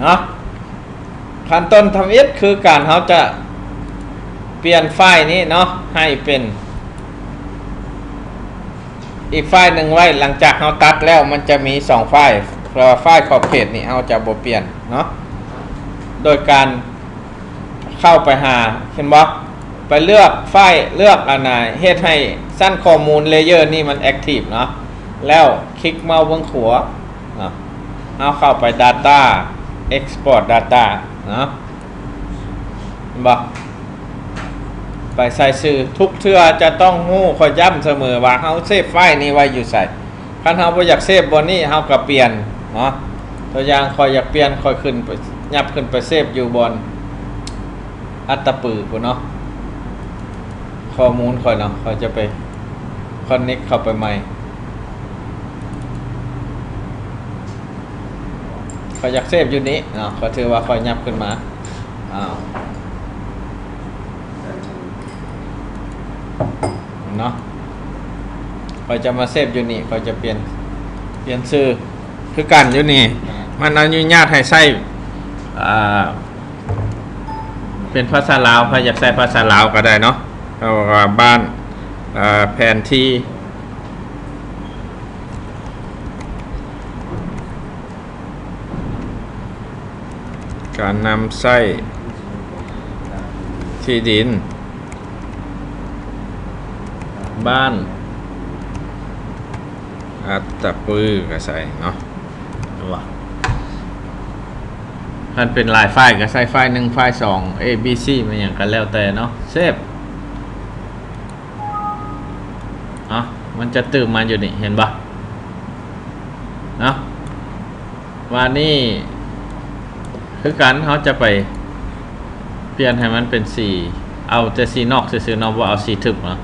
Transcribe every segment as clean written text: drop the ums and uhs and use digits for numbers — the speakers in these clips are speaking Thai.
เนาะขั้นต้นทำอิฐคือการเขาจะเปลี่ยนไฟล์นี้เนาะให้เป็นอีกไฟล์หนึ่งไว้หลังจากเขาตัดแล้วมันจะมี2ไฟล์เพราะไฟล์ขอบเขตนี่เขาจะบ่เปลี่ยนเนาะโดยการเข้าไปหาเห็นบ่ไปเลือกไฟล์เลือกอันไหนเฮ็ดให้สั้นข้อมูลเลเยอร์นี่มันแอคทีฟเนาะแล้วคลิกเมาส์บนขวาเนาะเอาเข้าไป Data Export Data เนาะเห็นบ่ไปใส่ชื่อทุกเทื่อจะต้องฮู้คอยย้ำเสมอว่าเฮาเซฟไฟล์นี้ไว้อยู่ไสคันเฮาบ่อยากเซฟบนนี้เฮาก็เปลี่ยนเนาะตัวอย่างคอยอยากเปลี่ยนคอยขึ้นไปยับขึ้นไปเซฟอยู่บนอัตตปือพุ่นเนาะข้อมูลคอยเนาะคอยจะไปคอนเนคเข้าไปใหม่คอยอยากเซฟอยู่นี้เนาะก็ถือว่าคอยยับขึ้นมาเนาะคอยจะมาเซฟอยู่นี่คอยจะเปลี่ยนชื่อคือกันอยู่นี่มันอนุญาตให้ใช้เป็นภาษาลาวใครอยากใช้ภาษาลาวก็ได้เนาะเอาบ้านแผนที่การนำไส้ที่ดินบ้านอัตตปือก็ใส่เนาะว่าท่านเป็นลายไฟล์ก็ใส่ไฟล์1ไฟล์2 A B C มันอย่างกันแล้วแต่เนาะเซฟมันจะตื่นมาอยู่นี่เห็นปะเนาะว่านี่คือกันเขาจะไปเปลี่ยนให้มันเป็นสีเอาแต่สีนอกซื่อๆเนาะว่าเอาสีทึบเนาะ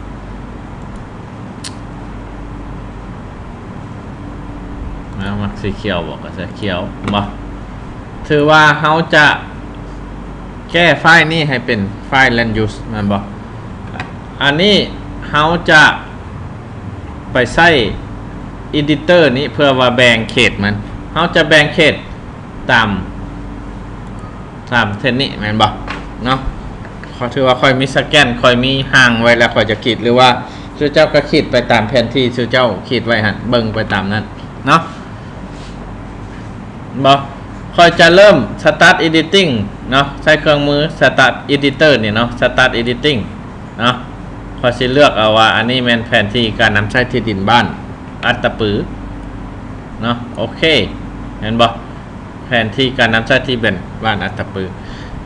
มักสีเขียวบอกกับสีเขียวบ่ถือว่าเขาจะแก้ไฟล์นี้ให้เป็นไฟล์ land use นั่นบ่อันนี้เขาจะไปใส่ editor นี้เพื่อว่าแบ่งเขตมันเขาจะแบ่งเขตตามเทนนี้แม่นบ่เนาะเขาถือว่าค่อยมีสแกนค่อยมีห่างไว้แล้วค่อยจะขีดหรือว่าชื่อเจ้าก็ขีดไปตามแผนที่ชื่อเจ้าขีดไว้หั่นเบิ่งไปตามนั้นเนาะบ่ค่อยจะเริ่ม start editing เนาะใช้เครื่องมือ start editor นี่เนาะ start editing เนาะค่อยสิเลือกเอาว่าอันนี้แม่นแผนที่การนำใช้ที่ดินบ้านอัตตปือเนาะโอเคเห็นบ่แผนที่การนำใช้ที่เป็นบ้านอัตตปือ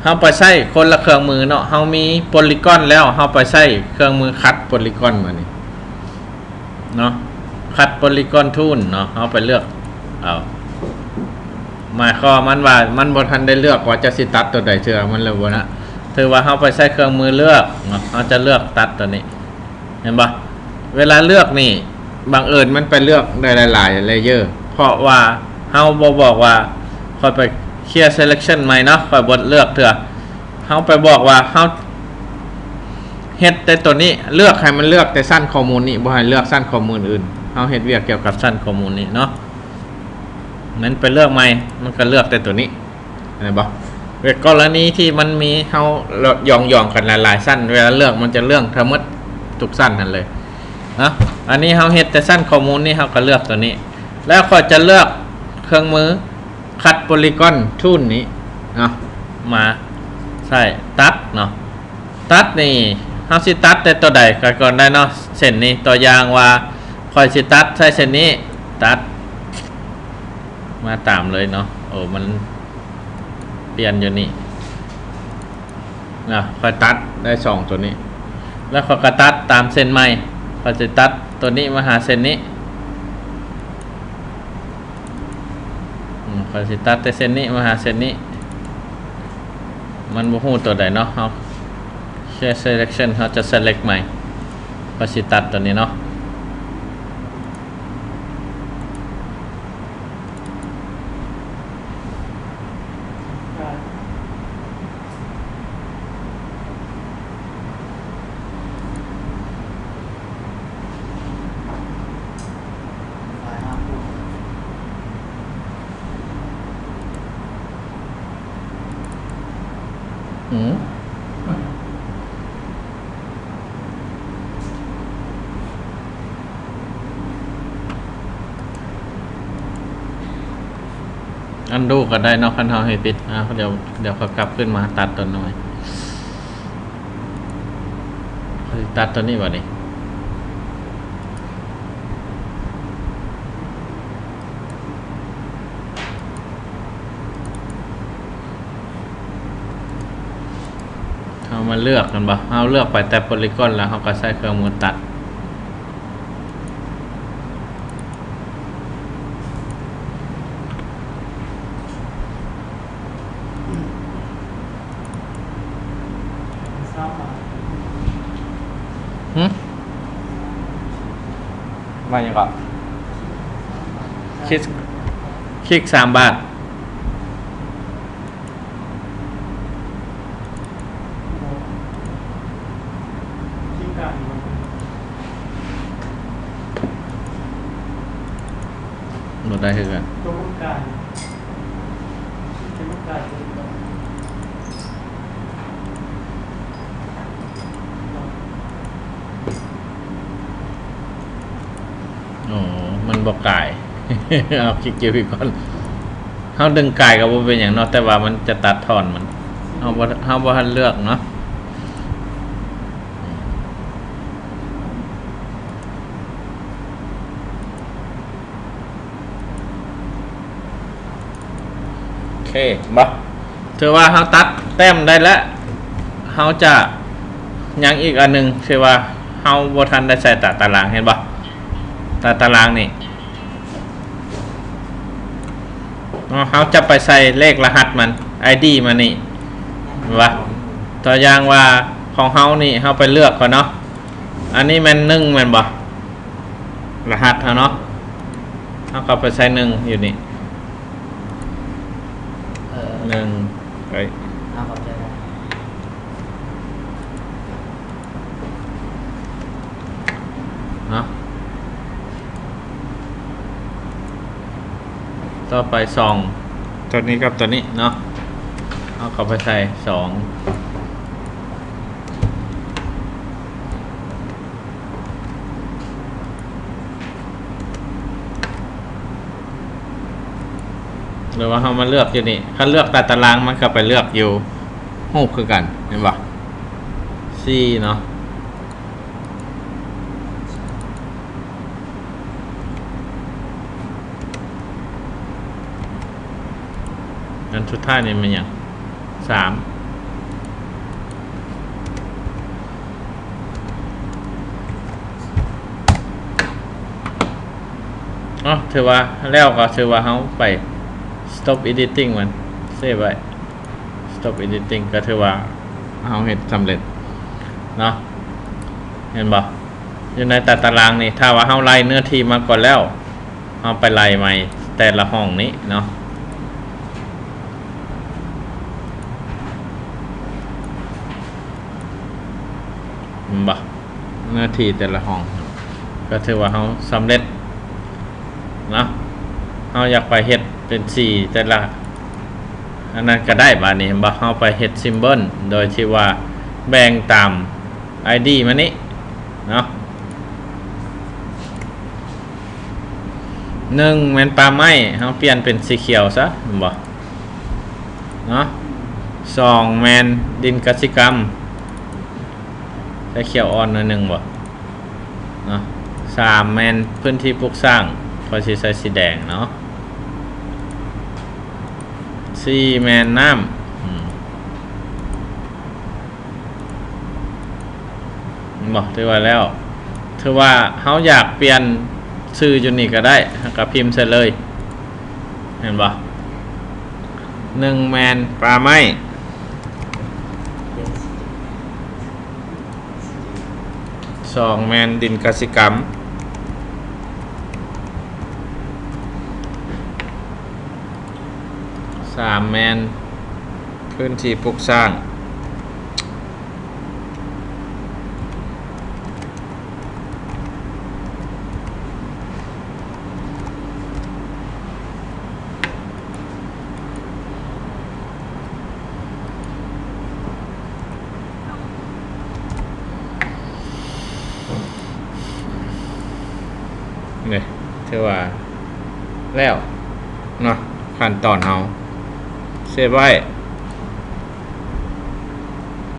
เฮาไปใช้คนละเครื่องมือเนาะเฮามีโพลีกอนแล้วเฮาไปใช้เครื่องมือคัดโพลีกอนมานี่เนาะคัดโพลีกอนทูลเนาะเฮาไปเลือกเอาหมายความมันว่ามันบ่ทันได้เลือกว่าจะสิตัดตัวใดเทื่อมันเลยบ่นะถือว่าเฮาไปใช้เครื่องมือเลือกเนาะเฮาจะเลือกตัดตัวนี้เห็นบ่เวลาเลือกนี่บังเอิญมันไปเลือกได้หลายๆเลเยอร์เพราะว่าเฮาบ่บอกว่าค่อยไปเคลียร์ selection ใหม่เนาะค่อยบ่เลือกเถอะเฮาไปบอกว่าเฮาเฮ็ดแต่ตัวนี้เลือกให้มันเลือกแต่สั้นข้อมูลนี้บ่ให้เลือกสั้นข้อมูลอื่นเฮาเฮ็ดเวียกเกี่ยวกับสั้นข้อมูลนี้เนาะนั้นไปเลือกใหม่มันก็เลือกแต่ตัวนี้เห็นบ่กรณีที่มันมีเฮาย่องๆกันหลายๆสั้นเวลาเลือกมันจะเลือกทั้งหมดทุกสั้นนั่นเลยนะอันนี้เฮาเฮ็ดแต่สั้นข้อมูลนี่เฮาก็เลือกตัวนี้แล้วก็จะเลือกเครื่องมือคัดโพลีกอนทูลนี้เนาะมาใส่ตัดเนาะตัดนี่เฮาสิตัดแต่ตัวใดก็ก่อนได้เนาะเส้นนี้ตัวอย่างว่าค่อยสิตัดใช้เส้นนี้ตัดมาตามเลยเนาะโอ้มันเปลี่ยนอยู่นี่นะค่อยตัดได้2ตัวนี้แล้วค่อยก็ตัดตามเส้นใหม่ค่อยสิตัดตัวนี้มาหาเส้นนี้ค่อยสิตัดแต่เส้นนี้มาหาเส้นนี้มันบ่ฮู้ตัวใดเนาะเฮาแค่ selection เฮาจะ select ใหม่ค่อยสิตัดตัวนี้เนาะ เ อืมอันดูก็ได้เนาะคันเฮาให้ปิดเดี๋ยวเขากลับขึ้นมาตัดตัวหน่อยตัดตัวนี้บ่นี่เอามาเลือกกันบ่เอาเลือกไปแต่โพลีกอนแล้วเขาก็ใช้เครื่องมือตัดว่าอย่างก็คลิก3 บาทหมดได้คือกันโอ้มันบอกกาย เอาคลิกเกี่ยวอีกก่อนเขาดึงกายกับว่าเป็นอย่างเนาะแต่ว่ามันจะตัดทอนมันเอาว่าท่านเลือกเนาะโอเคบ่ถือว่าเขาตัดแต้มได้แล้วเขาจะยังอีกอันหนึ่งคือว่าเขาบ่ทันได้ใส่ตารางเห็นบ่ตารางนี่เขาจะไปใส่เลขรหัสมัน ID มันนี่วะตัวอย่างว่าของเขานี่เขาไปเลือกก่อนเนาะอันนี้มัน1มันบ่รหัสเนาะเขาก็ไปใส่1อยู่นี่1ไปเนาะต่อไป2ตัวนี้กับตัวนี้เนาะเอาเข้าไปใส่2หรือว่าเขามาเลือกอยู่นี่ถ้าเลือกตารางมันก็ไปเลือกอยู่รูปคือกันเห็นปะ C เนาะอันสุดท้ายนี่มันอย่าง3ถือว่าแล้วก็ถือว่าเขาไป stop editing มันเซฟไว้ stop editing ก็ถือว่าเขาเห็นสำเร็จเนาะเห็นบ่อยู่ในตารางนี่ถ้าว่าเขาไล่เนื้อที่มาก่อนแล้วเขาไปไล่ใหม่แต่ละห้องนี้เนาะบ่เนื้อที่แต่ละห้องก็ถือว่าเขาสำเร็จเนาะเขาอยากไปเฮ็ดเป็น4แต่ละอันนั้นก็ได้บาดนี้บ่เขาไปเฮ็ดซิมเบิลโดยที่ว่าแบ่งตาม ID มานี้เนาะ1แม่นปลาไม้เขาเปลี่ยนเป็นสีเขียวซะบ่เนาะ2แม่นดินกสิกรรมใช้เขียวอ่อนหน่อยนึงบ่เนาะ3แม่นพื้นที่ปลูกสร้างพอสิใส่สีแดงเนาะ4แม่นน้ำบอกถือว่าแล้วถือว่าเขาอยากเปลี่ยนชื่ออยู่นี่ก็ได้ก็พิมพ์ใส่เลยเห็นบ่1แมนปลาไม้2แมนดินกสิกรรม3แมนพื้นที่ปลูกสร้าง นี่ถือว่าแล้วเนาะขั้นตอนเฮาเซฟไว้